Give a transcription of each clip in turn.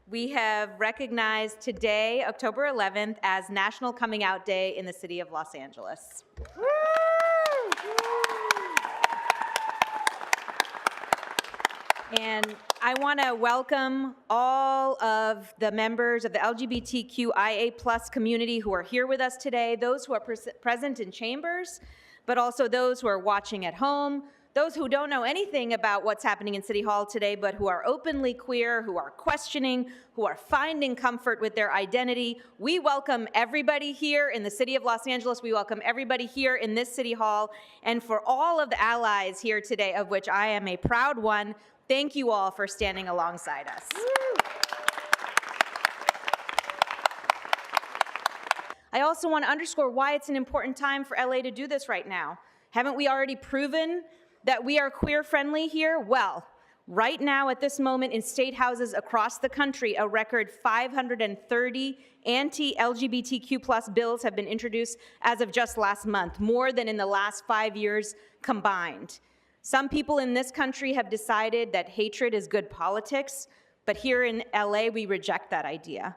we have recognized today, October 11th, as National Coming Out Day in the city of Los Angeles. And I want to welcome all of the members of the LGBTQIA+ community who are here with us today, those who are present in chambers, but also those who are watching at home, those who don't know anything about what's happening in City Hall today, but who are openly queer, who are questioning, who are finding comfort with their identity. We welcome everybody here in the city of Los Angeles. We welcome everybody here in this City Hall. And for all of the allies here today, of which I am a proud one, thank you all for standing alongside us. I also want to underscore why it's an important time for LA to do this right now. Haven't we already proven that we are queer-friendly here? Well, right now at this moment in state houses across the country, a record 530 anti-LGBTQ+ bills have been introduced as of just last month, more than in the last 5 years combined. Some people in this country have decided that hatred is good politics, but here in LA, we reject that idea.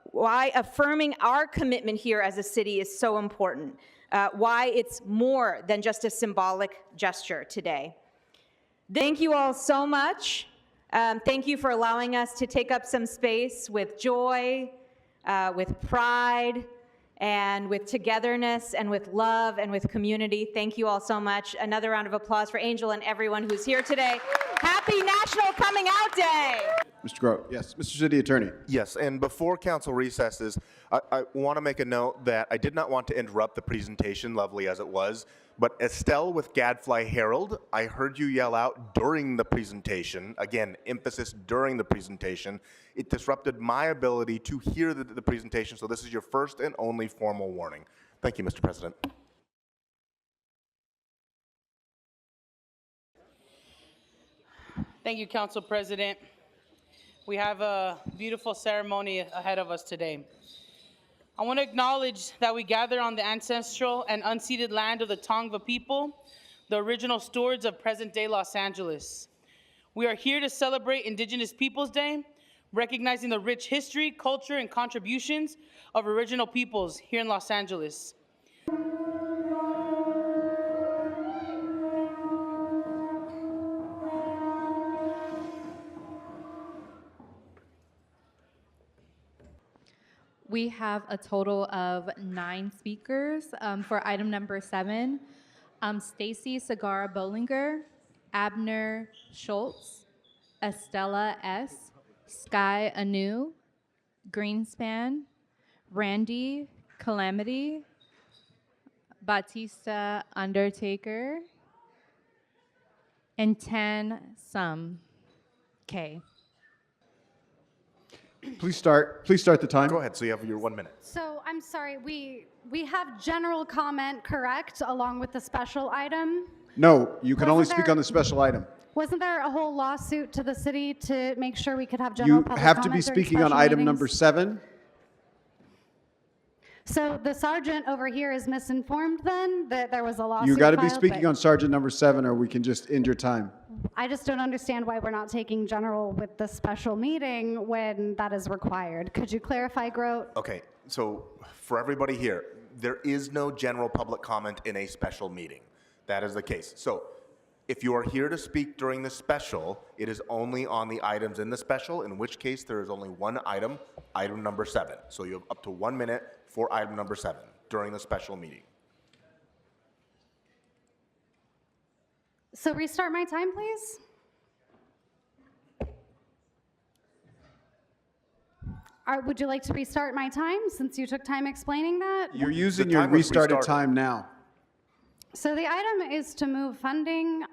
Why affirming our commitment here as a city is so important. Why it's more than just a symbolic gesture today. Thank you all so much. Thank you for allowing us to take up some space with joy, with pride, and with togetherness, and with love, and with community. Thank you all so much. Another round of applause for Angel and everyone who's here today. Happy National Coming Out Day! Mr. Groh, yes. Mr. City Attorney. Yes, and before council recesses, I want to make a note that I did not want to interrupt the presentation, lovely as it was, but Estelle with Gadfly Herald, I heard you yell out during the presentation, again, emphasis during the presentation. It disrupted my ability to hear the presentation, so this is your first and only formal warning. Thank you, Mr. President. Thank you, Council President. We have a beautiful ceremony ahead of us today. I want to acknowledge that we gather on the ancestral and unceded land of the Tongva people, the original stewards of present-day Los Angeles. We are here to celebrate Indigenous Peoples Day, recognizing the rich history, culture, and contributions of original peoples here in Los Angeles. We have a total of 9 speakers for item number 7. Stacy Segarra Bollinger, Abner Schultz, Estella S., Sky Anu, Greenspan, Randy Calamity, Batista Undertaker, and Tan Sum K. Please start the time. Go ahead, so you have your 1 minute. So I'm sorry, we have general comment, correct, along with the special item? No, you can only speak on the special item. Wasn't there a whole lawsuit to the city to make sure we could have general You public have to comment be during speaking on special item meetings? number 7. So the sergeant over here is misinformed then, that there was a lawsuit You got to be filed, speaking but on sergeant number 7, or we can just end your time. I just don't understand why we're not taking general with the special meeting when that is required. Could you clarify, Grote? Okay, so for everybody here, there is no general public comment in a special meeting. That is the case. So if you are here to speak during the special, it is only on the items in the special, in which case there is only one item, item number 7. So you have up to 1 minute for item number 7 during the special meeting. So restart my time, please. Would you like to restart my time since you took time explaining that? You're using The your time was restarted restarted. time now. So the item is to move funding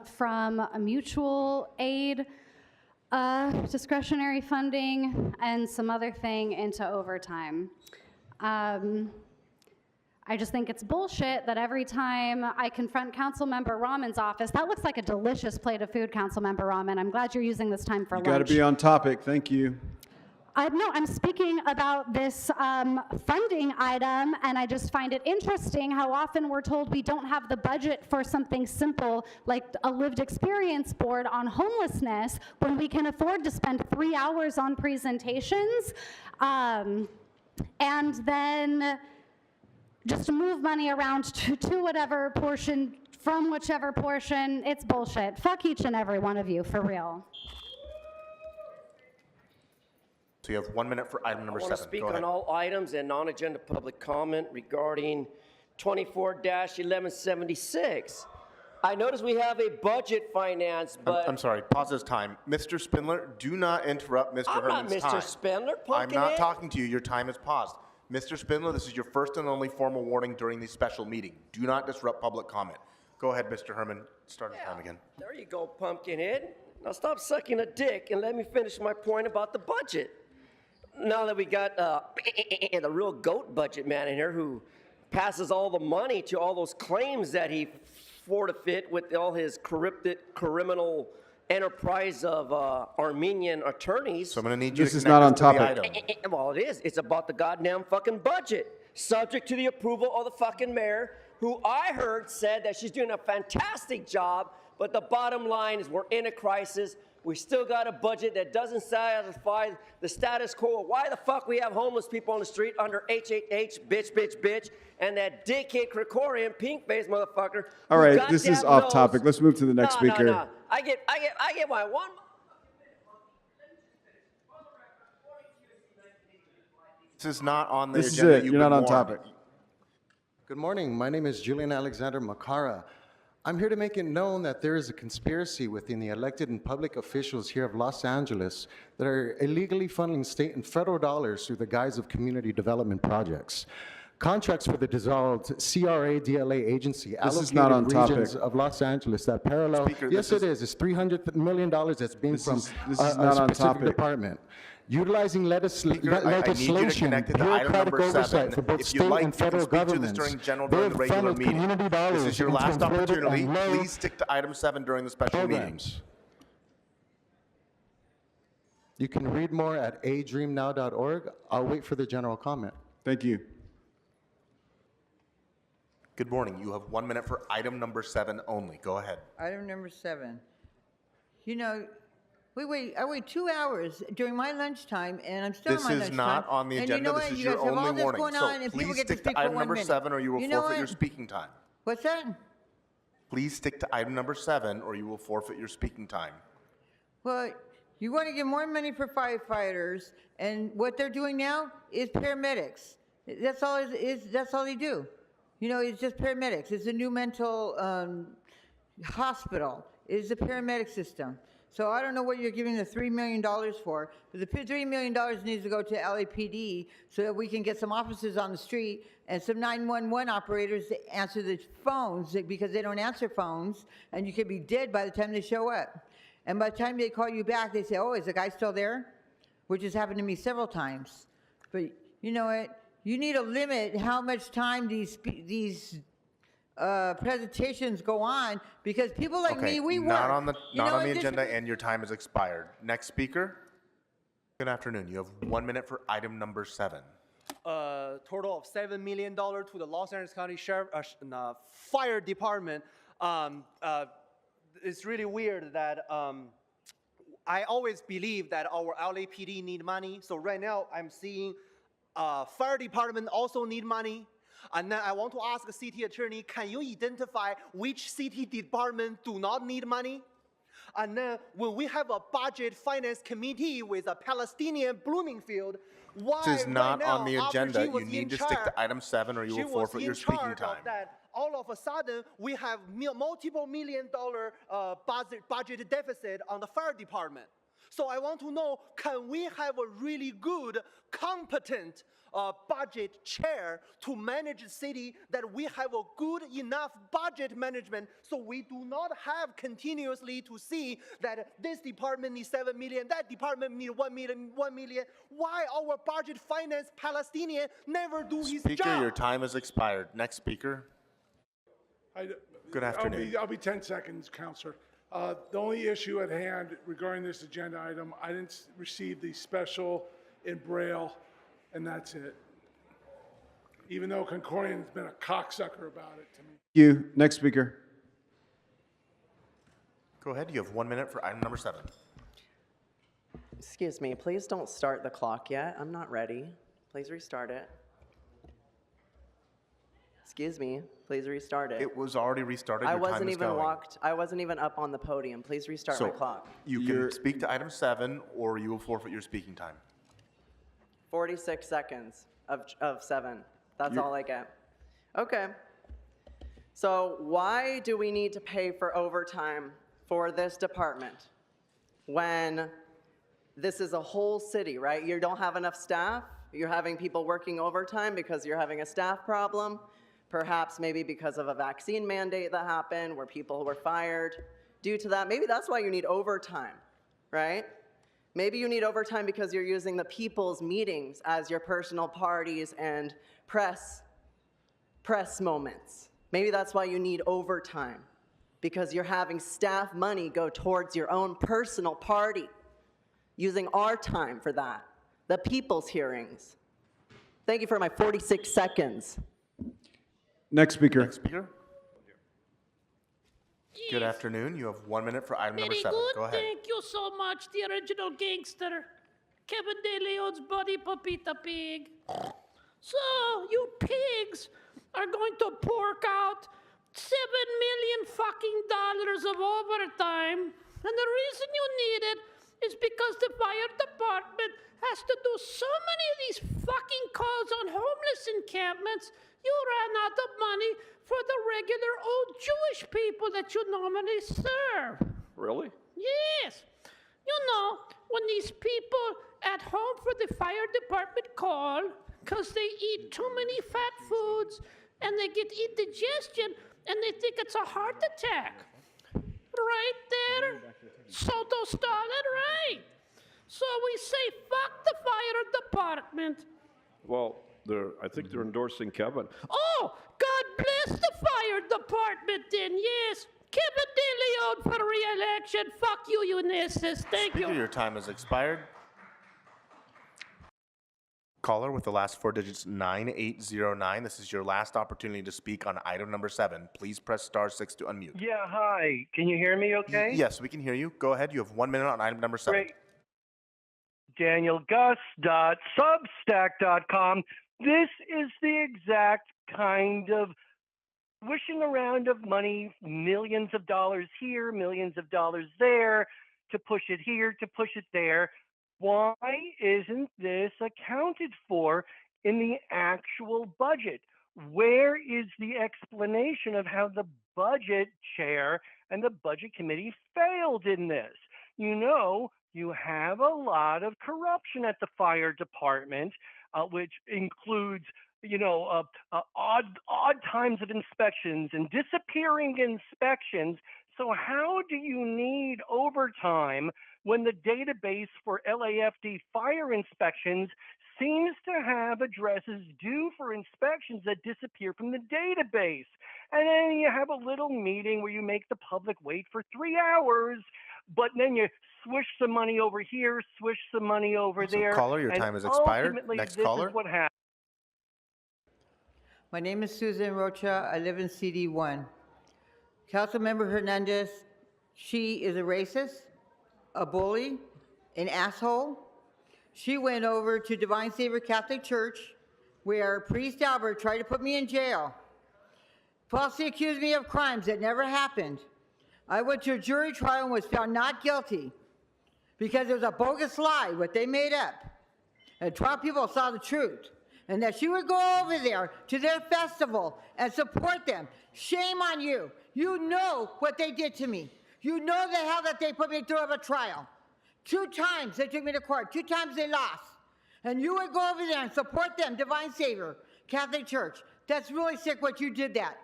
from a mutual aid, discretionary funding, and some other thing into overtime. I just think it's bullshit that every time I confront Councilmember Rahman's office, that looks like a delicious plate of food, Councilmember Rahman. I'm glad you're using this time for You lunch. got to be on topic. Thank you. No, I'm speaking about this funding item, and I just find it interesting how often we're told we don't have the budget for something simple like a lived experience board on homelessness when we can afford to spend 3 hours on presentations and then just move money around to whatever portion, from whichever portion. It's bullshit. Fuck each and every one of you, for real. So you have 1 minute for item number I want to 7. speak Go ahead. on all items and non-agenda public comment regarding 24-1176. I notice we have a budget finance, but I'm sorry, pause this time. Mr. Spindler, do not interrupt Mr. I'm not Herman's Mr. time. Spindler, I'm pumpkin not head. talking to you. Your time is paused. Mr. Spindler, this is your first and only formal warning during the special meeting. Do not disrupt public comment. Go ahead, Mr. Herman. Start your time again. There you go, Pumpkinhead. Now stop sucking a dick and let me finish my point about the budget. Now that we got the real goat budget man in here who passes all the money to all those claims that he forfeit with all his corrupted criminal enterprise of Armenian attorneys. So I'm going to need you This to is connect not on us to the topic. item. Well, it is. It's about the goddamn fucking budget, subject to the approval of the fucking mayor, who I heard said that she's doing a fantastic job, but the bottom line is we're in a crisis. We still got a budget that doesn't satisfy the status quo. Why the fuck we have homeless people on the street under HHH, bitch, and that dickhead Krikorian, pink-faced motherfucker. All who right, this is goddamn off knows- topic. Let's move to the next speaker. No. I get my one. This is not on the This is agenda. it. You've You're not been on warned. topic. Good morning. My name is Julian Alexander Makara. I'm here to make it known that there is a conspiracy within the elected and public officials here of Los Angeles that are illegally funding state and federal dollars through the guise of community development projects. Contracts for the dissolved CRA-DLA agency This is not on allocated regions topic. of Los Angeles that parallel. Speaker, Yes, this it is. It's $300 million that's being This from is a not on specific topic. department. Utilizing Speaker, I need you to legislation, connect it to item bureaucratic number 7. oversight for both If state you'd like, and you can federal speak to this governments. during general They during have the regular funneled meeting. community dollars This is your into last converted opportunity. and low Please stick to item 7 during the special meeting. programs. You can read more at adreamnow.org. I'll wait for the general comment. Thank you. Good morning. You have 1 minute for item number 7 only. Go ahead. Item number 7. You know, I wait 2 hours during my lunchtime, and I'm still This on my is lunchtime. not on the And agenda. you know This what? is You your guys have all only this warning. going on, So and people please get to stick to speak for item 1 number minute. 7 or you will You know forfeit your what? speaking time. What's that? Please stick to item number 7 or you will forfeit your speaking time. Well, you want to give more money for firefighters, and what they're doing now is paramedics. That's all. That's all they do. You know, it's just paramedics. It's a new mental hospital. It's a paramedic system. So I don't know what you're giving the $3 million for, but the $3 million needs to go to LAPD so that we can get some officers on the street and some 911 operators to answer the phones because they don't answer phones, and you could be dead by the time they show up. And by the time they call you back, they say, oh, is the guy still there? Which has happened to me several times. But you know what? You need to limit how much time these presentations go on, because people like me, we work. Not on the You know, it just- agenda, and your time has expired. Next speaker. Good afternoon. You have 1 minute for item number 7. Total of $7 million to the Los Angeles County Fire Department. It's really weird that I always believe that our LAPD need money. So right now I'm seeing fire department also need money. And then I want to ask the city attorney, can you identify which city department do not need money? And then when we have a budget finance committee with a Palestinian Bloomingfield, why This is not right now, on the after agenda. she was You need in to stick to charge- item 7 or you she will was forfeit in your speaking charge of time. that, all of a sudden, we have multiple $1 million budget deficit on the fire department. So I want to know, can we have a really good, competent budget chair to manage the city, that we have a good enough budget management so we do not have continuously to see that this department needs 7 million, that department needs 1 million. Why our budget finance Palestinian never do his Speaker, job? your time has expired. Next speaker. Good afternoon. I'll be 10 seconds, Counselor. The only issue at hand regarding this agenda item, I didn't receive the special in Braille, and that's it. Even though Concorian's been a cocksucker about it to me. Thank you. Next speaker. Go ahead. You have 1 minute for item number 7. Excuse me, please don't start the clock yet. I'm not ready. Please restart it. Excuse me, please restart it. It was already restarted. I Your time wasn't is even going. I wasn't even up on the podium. Please restart my clock. You can speak to item 7, or you will forfeit your speaking time. 46 seconds of 7. That's all I get. Okay. So why do we need to pay for overtime for this department when this is a whole city, right? You don't have enough staff. You're having people working overtime because you're having a staff problem. Perhaps maybe because of a vaccine mandate that happened where people were fired due to that. Maybe that's why you need overtime, right? Maybe you need overtime because you're using the people's meetings as your personal parties and press moments. Maybe that's why you need overtime, because you're having staff money go towards your own personal party, using our time for that, the people's hearings. Thank you for my 46 seconds. Next speaker. Next speaker. Good afternoon. You have 1 minute for item number 7. Go ahead. Thank you so much, the original gangster, Kevin De Leon's buddy, Papita Pig. So, you pigs are going to pork out $7 million fucking dollars of overtime, and the reason you need it is because the fire department has to do so many of these fucking calls on homeless encampments. You ran out of money for the regular old Jewish people that you normally serve. Really? Yes. You know, when these people at home for the fire department call because they eat too many fat foods and they get indigestion and they think it's a heart attack. Right there? Soto Stalin, right? So we say, fuck the fire department. Well, I think they're endorsing Kevin. Oh, God bless the fire department then, yes. Kevin De Leon for re-election. Fuck you, Unisys. Thank Speaker, you. your time has expired. Caller with the last 4 digits, 9809. This is your last opportunity to speak on item number 7. Please press *6 to unmute. Yeah, hi. Can you hear me okay? Yes, we can hear you. Go ahead. You have 1 minute on item number 7. Great. DanielGus.substack.com. This is the exact kind of wishing around of money, millions of dollars here, millions of dollars there, to push it here, to push it there. Why isn't this accounted for in the actual budget? Where is the explanation of how the budget chair and the budget committee failed in this? You know, you have a lot of corruption at the fire department, which includes, odd times of inspections and disappearing inspections. So how do you need overtime when the database for LAFD fire inspections seems to have addresses due for inspections that disappear from the database? And then you have a little meeting where you make the public wait for 3 hours, but then you swish some money over here, swish some money over there. Caller, your time has expired. Ultimately, Next this caller. is what happens. My name is Susan Rocha. I live in CD1. Councilmember Hernandez, she is a racist, a bully, an asshole. She went over to Divine Savior Catholic Church where Priest Albert tried to put me in jail. Falsely accused me of crimes that never happened. I went to a jury trial and was found not guilty because it was a bogus lie, what they made up. And 12 people saw the truth. And that she would go over there to their festival and support them. Shame on you. You know what they did to me. You know the hell that they put me through a trial. 2 times they took me to court. 2 times they lost. And you would go over there and support them, Divine Savior, Catholic Church. That's really sick what you did that.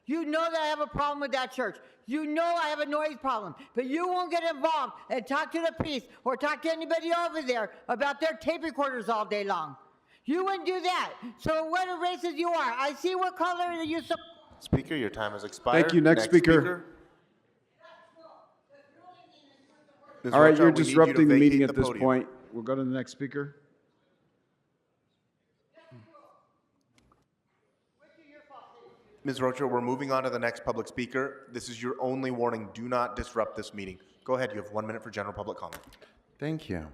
You know that I have a problem with that church. You know I have a noise problem. But you won't get involved and talk to the priest or talk to anybody over there about their tape recorders all day long. You wouldn't do that. So what a racist you are. I see what color you support. Speaker, your time has expired. Thank you. Next speaker. Ms. All right, Rocha, you're we need you to disrupting the vacate meeting at this podium. point. We'll go to the next speaker. Ms. Rocha, we're moving on to the next public speaker. This is your only warning. Do not disrupt this meeting. Go ahead. You have 1 minute for general public comment. Thank you.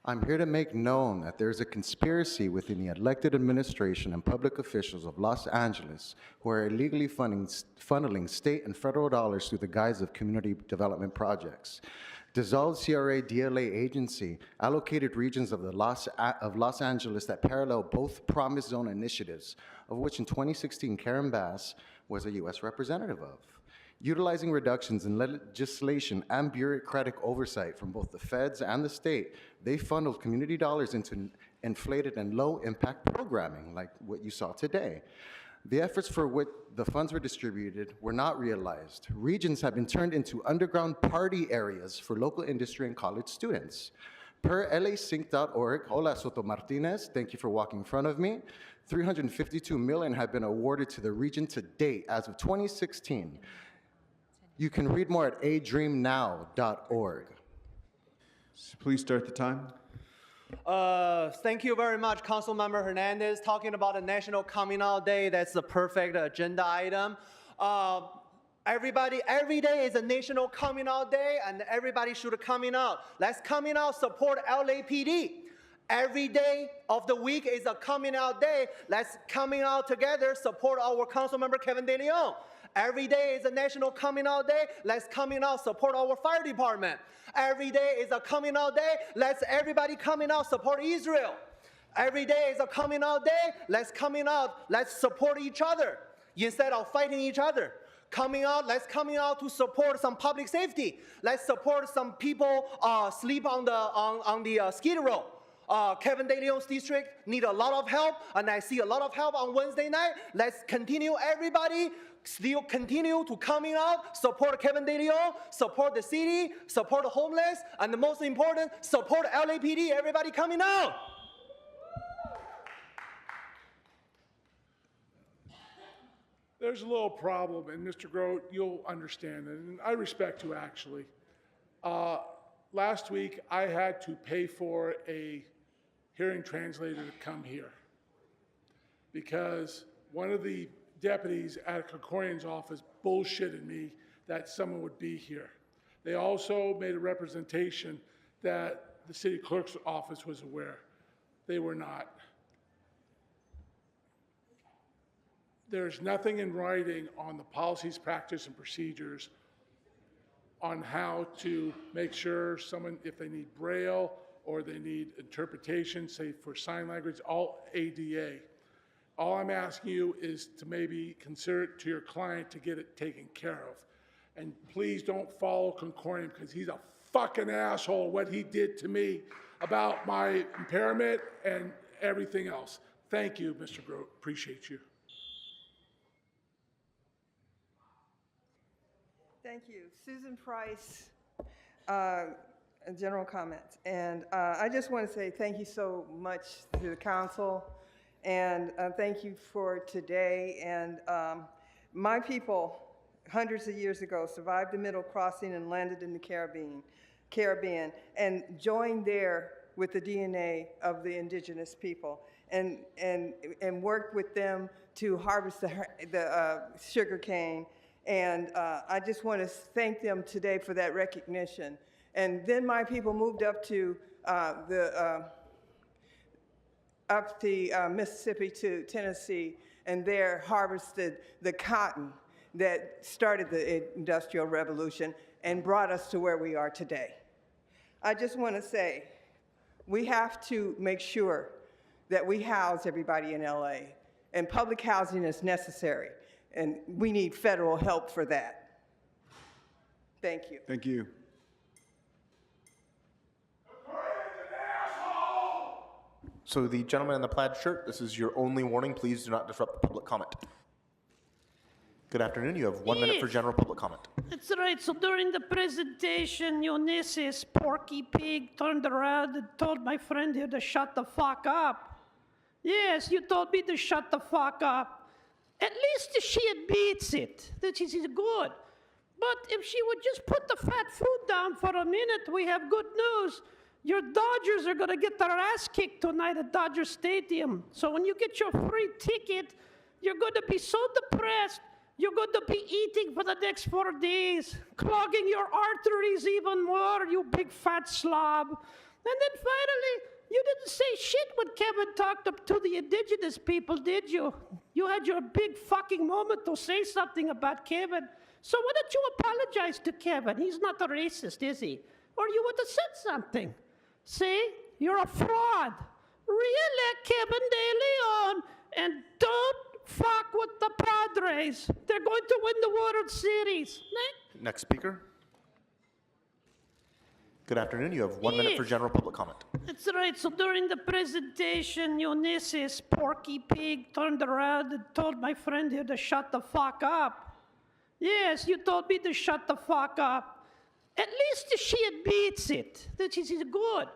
I'm here to make known that there's a conspiracy within the elected administration and public officials of Los Angeles who are illegally funneling state and federal dollars through the guise of community development projects. Dissolved CRA DLA agency allocated regions of Los Angeles that parallel both Promise Zone initiatives, of which in 2016 Karen Bass was a U.S. representative of. Utilizing reductions in legislation and bureaucratic oversight from both the feds and the state, they funneled community dollars into inflated and low-impact programming, like what you saw today. The efforts for which the funds were distributed were not realized. Regions have been turned into underground party areas for local industry and college students. Per LASync.org, hola Soto Martinez, thank you for walking in front of me, $352 million have been awarded to the region to date as of 2016. You can read more at adreamnow.org. Please start the time. Thank you very much, Councilmember Hernandez. Talking about the National Coming Out Day, that's the perfect agenda item. Everybody, every day is a National Coming Out Day, and everybody should coming out. Let's coming out, support LAPD. Every day of the week is a coming out day. Let's coming out together, support our Councilmember Kevin De Leon. Every day is a National Coming Out Day. Let's coming out, support our fire department. Every day is a coming out day. Let's everybody coming out, support Israel. Every day is a coming out day. Let's coming out, let's support each other instead of fighting each other. Coming out, let's coming out to support some public safety. Let's support some people sleep on the Skid Row. Kevin De Leon's district need a lot of help, and I see a lot of help on Wednesday night. Let's continue, everybody, still continue to coming out, support Kevin De Leon, support the city, support the homeless, and the most important, support LAPD, everybody coming out. There's a little problem, and Mr. Grote, you'll understand it, and I respect you actually. Last week, I had to pay for a hearing translator to come here because one of the deputies at Krikorian's office bullshitted me that someone would be here. They also made a representation that the city clerk's office was aware. They were not. There's nothing in writing on the policies, practice, and procedures on how to make sure someone, if they need Braille or they need interpretation, say for sign language, all ADA. All I'm asking you is to maybe consider it to your client to get it taken care of. And please don't follow Krikorian because he's a fucking asshole what he did to me about my impairment and everything else. Thank you, Mr. Grote. Appreciate you. Thank you. Susan Price, general comments. And I just want to say thank you so much to the council, and thank you for today. And my people, hundreds of years ago, survived the Middle Crossing and landed in the Caribbean, and joined there with the DNA of the indigenous people, and worked with them to harvest the sugar cane. And I just want to thank them today for that recognition. And then my people moved up to Mississippi to Tennessee, and there harvested the cotton that started the Industrial Revolution and brought us to where we are today. I just want to say, we have to make sure that we house everybody in LA, and public housing is necessary. And we need federal help for that. Thank you. Thank you. So the gentleman in the plaid shirt, this is your only warning. Please do not disrupt the public comment. Good afternoon. You have 1 minute for general public comment. That's right. So during the presentation, Ulysses, Porky Pig, turned around and told my friend here to shut the fuck up. Yes, you told me to shut the fuck up. At least she admits it, that she's good. But if she would just put the fat food down for a minute, we have good news. Your Dodgers are going to get their ass kicked tonight at Dodger Stadium. So when you get your free ticket, you're going to be so depressed, You're going to be eating for the next 4 days, clogging your arteries even more, you big fat slob. And then finally, you didn't say shit when Kevin talked up to the indigenous people, did you? You had your big fucking moment to say something about Kevin. So why don't you apologize to Kevin? He's not a racist, is he? Or you would have said something. See? You're a fraud. Re-elect Kevin De Leon and don't fuck with the Padres. They're going to win the World Series. Next speaker. Good afternoon. You have 1 minute for general public comment. That's right. So during the presentation, Ulysses, Porky Pig, turned around and told my friend here to shut the fuck up. Yes, you told me to shut the fuck up. At least she admits it, that she's good.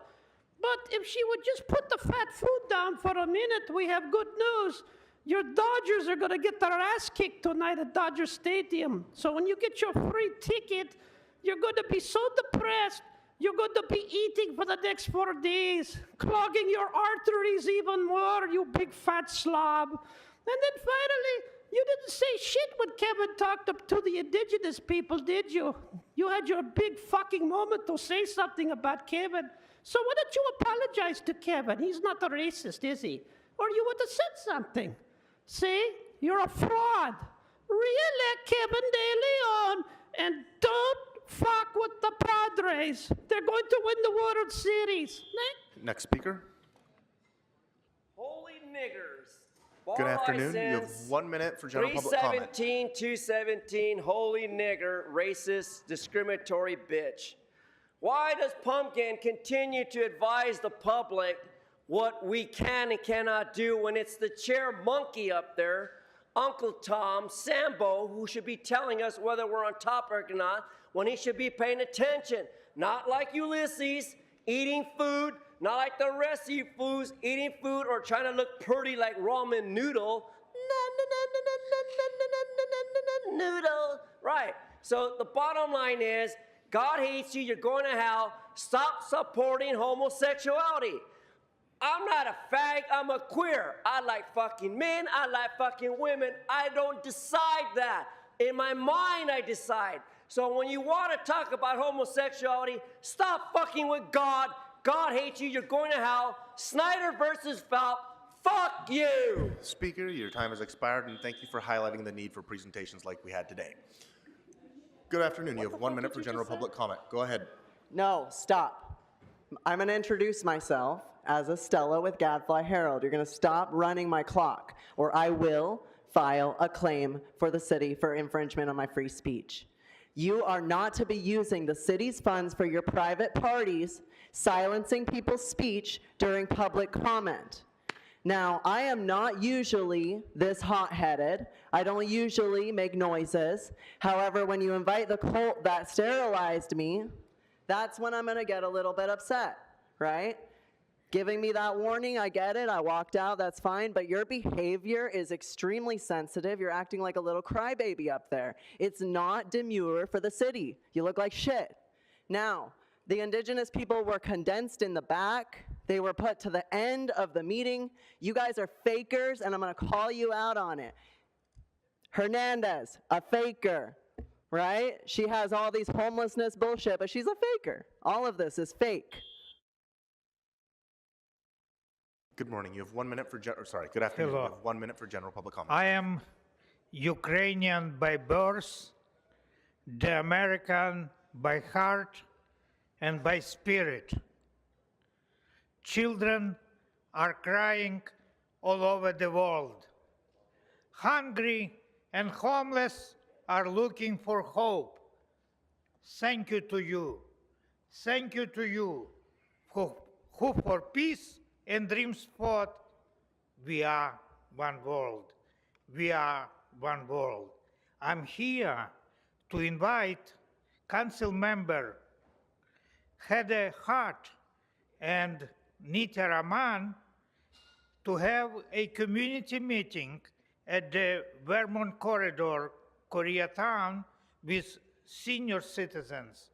But if she would just put the fat food down for a minute, we have good news. Your Dodgers are going to get their ass kicked tonight at Dodger Stadium. So when you get your free ticket, you're going to be so depressed, you're going to be eating for the next 4 days, clogging your arteries even more, you big fat slob. And then finally, you didn't say shit when Kevin talked up to the indigenous people, did you? You had your big fucking moment to say something about Kevin. So why don't you apologize to Kevin? He's not a racist, is he? Or you would have said something. See? You're a fraud. Re-elect Kevin De Leon and don't fuck with the Padres. They're going to win the World Series. Next speaker. Holy niggers. Good afternoon. You have 1 minute for general public comment. 217, holy nigger, racist, discriminatory bitch. Why does Pumpkin continue to advise the public what we can and cannot do when it's the chair monkey up there, Uncle Tom, Sambo, who should be telling us whether we're on topic or not, when he should be paying attention? Not like Ulysses, eating food, not like the rest of you fools, eating food or trying to look pretty like ramen noodle. Noodle. Right. So the bottom line is, God hates you, you're going to hell. Stop supporting homosexuality. I'm not a fag, I'm a queer. I like fucking men, I like fucking women. I don't decide that. In my mind, I decide. So when you want to talk about homosexuality, stop fucking with God. God hates you, you're going to hell. Snyder versus Phelps, fuck you. Speaker, your time has expired, and thank you for highlighting the need for presentations like we had today. Good afternoon. You have 1 minute for general public comment. Go ahead. No, stop. I'm going to introduce myself as Estella with Gadfly Herald. You're going to stop running my clock, or I will file a claim for the city for infringement on my free speech. You are not to be using the city's funds for your private parties, silencing people's speech during public comment. Now, I am not usually this hot-headed. I don't usually make noises. However, when you invite the cult that sterilized me, that's when I'm going to get a little bit upset, right? Giving me that warning, I get it. I walked out, that's fine. But your behavior is extremely sensitive. You're acting like a little crybaby up there. It's not demure for the city. You look like shit. Now, the indigenous people were condensed in the back. They were put to the end of the meeting. You guys are fakers, and I'm going to call you out on it. Hernandez, a faker, right? She has all these homelessness bullshit, but she's a faker. All of this is fake. Good morning. You have 1 minute for good afternoon. Hello. You have 1 minute for general public comment. I am Ukrainian by birth, the American by heart and by spirit. Children are crying all over the world. Hungry and homeless are looking for hope. Thank you to you. Thank you to you who for peace and dreams fought. We are one world. We are one world. I'm here to invite council member Hede Hart and Nita Raman to have a community meeting at the Vermont Corridor, Koreatown, with senior citizens,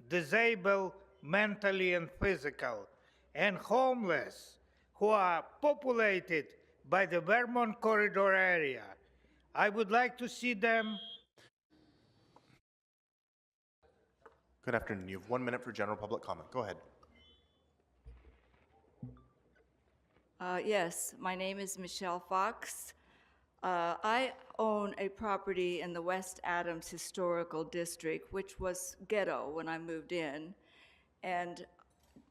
disabled mentally and physical, and homeless who are populated by the Vermont Corridor area. I would like to see them. Good afternoon. You have 1 minute for general public comment. Go ahead. Yes, my name is Michelle Fox. I own a property in the West Adams Historical District, which was ghetto when I moved in. And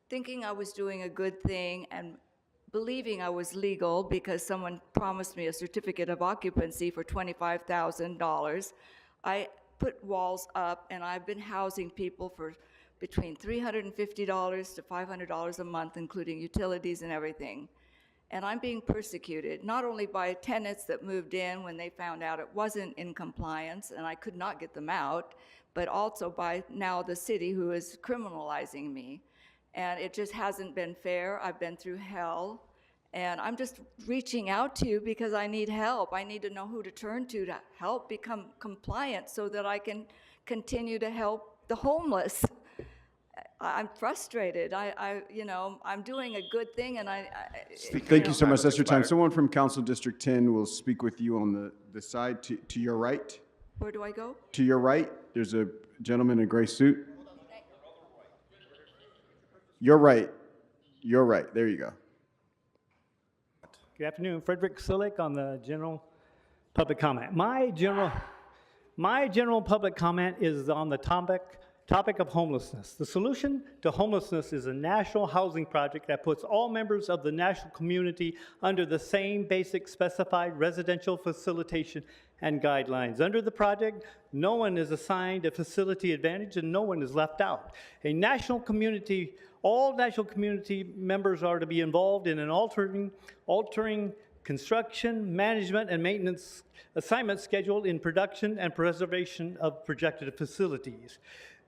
thinking I was doing a good thing and believing I was legal because someone promised me a certificate of occupancy for $25,000, I put walls up and I've been housing people for between $350 to $500 a month, including utilities and everything. And I'm being persecuted, not only by tenants that moved in when they found out it wasn't in compliance and I could not get them out, but also by now the city who is criminalizing me. And it just hasn't been fair. I've been through hell. And I'm just reaching out to you because I need help. I need to know who to turn to help become compliant so that I can continue to help the homeless. I'm frustrated. I'm doing a good thing, and Thank you so much. That's your time. Someone from Council District 10 will speak with you on the side to your right. Where do I go? To your right, there's a gentleman in a gray suit. Your right. Your right. There you go. Good afternoon. Frederick Sulik on the general public comment. My general public comment is on the topic of homelessness. The solution to homelessness is a national housing project that puts all members of the national community under the same basic specified residential facilitation and guidelines. Under the project, no one is assigned a facility advantage and no one is left out. All national community members are to be involved in an altering construction, management, and maintenance assignment schedule in production and preservation of projected facilities.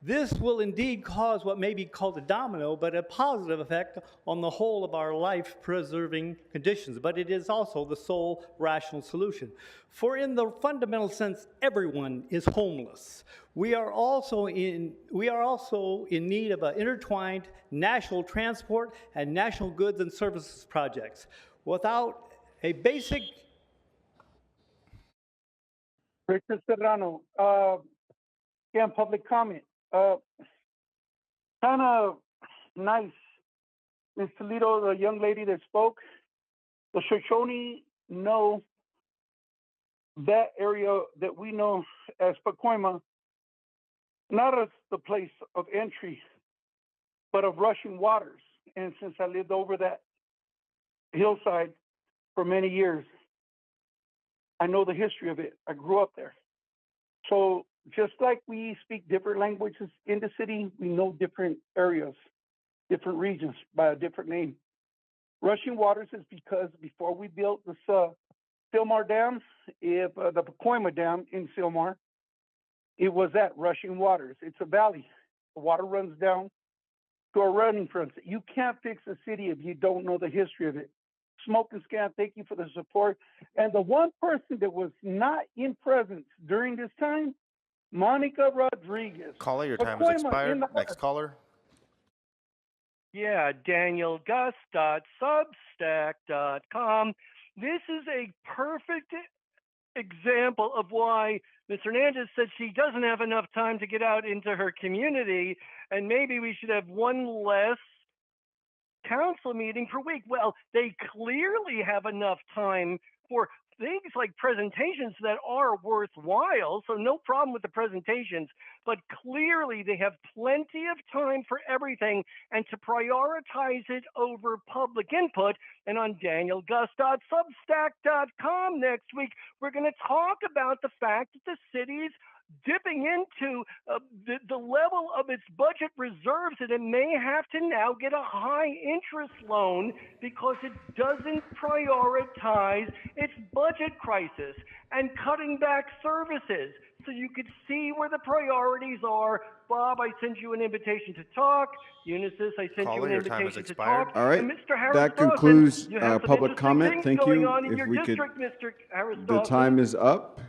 This will indeed cause what may be called a domino, but a positive effect on the whole of our life-preserving conditions. But it is also the sole rational solution. For in the fundamental sense, everyone is homeless. We are also in need of an intertwined national transport and national goods and services projects. Without a basic... Richard Serrano, again, public comment. Kind of nice, Ms. Toledo, the young lady that spoke. The Shoshone know that area that we know as Pacoima, not as the place of entry, but of rushing waters. And since I lived over that hillside for many years, I know the history of it. I grew up there. So just like we speak different languages in the city, we know different areas, different regions by a different name. Rushing waters is because before we built this Sylmar Dam, the Pacoima Dam in Sylmar, it was at rushing waters. It's a valley. The water runs down to a running front. You can't fix a city if you don't know the history of it. Smoke and Scan, thank you for the support. And the one person that was not in presence during this time, Monica Rodriguez. Caller, your time has expired. Next caller. Yeah, danielgus.substack.com. This is a perfect example of why Ms. Hernandez said she doesn't have enough time to get out into her community, and maybe we should have one less council meeting per week. Well, they clearly have enough time for things like presentations that are worthwhile, so no problem with the presentations, but clearly they have plenty of time for everything and to prioritize it over public input. And on danielgus.substack.com next week, we're going to talk about the fact that the city's dipping into the level of its budget reserves, and it may have to now get a high interest loan because it doesn't prioritize its budget crisis and cutting back services. So you could see where the priorities are. Bob, I sent you an invitation to talk. Unisys, I sent you an invitation to talk. All right, And Mr. Harris that concludes you have some public interesting comment. things Thank going you. on in If your we could, district, Mr. Harris the time is up.